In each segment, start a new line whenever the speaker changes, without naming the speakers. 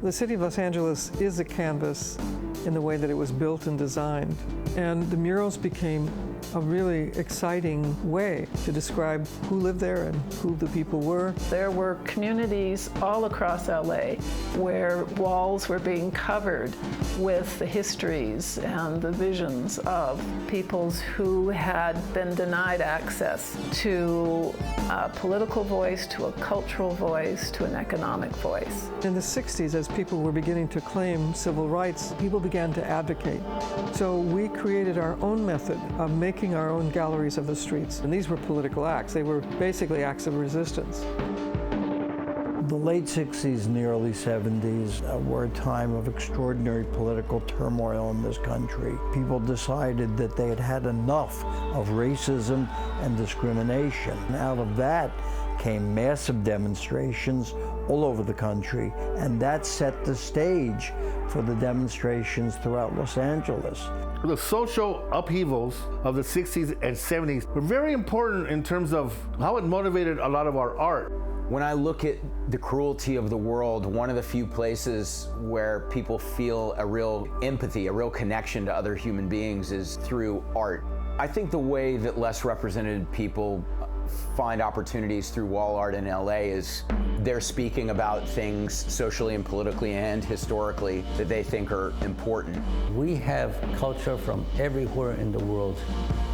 The city of Los Angeles is a canvas in the way that it was built and designed. And the murals became a really exciting way to describe who lived there and who the people were.
There were communities all across LA where walls were being covered with the histories and the visions of peoples who had been denied access to a political voice, to a cultural voice, to an economic voice.
In the 60s, as people were beginning to claim civil rights, people began to advocate. So we created our own method of making our own galleries of the streets. And these were political acts. They were basically acts of resistance.
The late 60s and the early 70s were a time of extraordinary political turmoil in this country. People decided that they had had enough of racism and discrimination. And out of that came massive demonstrations all over the country, and that set the stage for the demonstrations throughout Los Angeles.
The social upheavals of the 60s and 70s were very important in terms of how it motivated a lot of our art.
When I look at the cruelty of the world, one of the few places where people feel a real empathy, a real connection to other human beings is through art. I think the way that less represented people find opportunities through wall art in LA is they're speaking about things socially and politically and historically that they think are important.
We have culture from everywhere in the world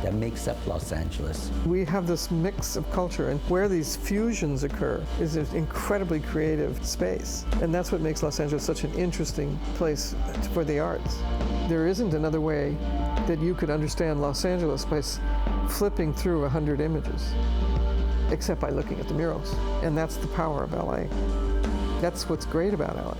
that makes up Los Angeles.
We have this mix of culture, and where these fusions occur is an incredibly creative space. And that's what makes Los Angeles such an interesting place for the arts. There isn't another way that you could understand Los Angeles by flipping through 100 images, except by looking at the murals. And that's the power of LA. That's what's great about LA.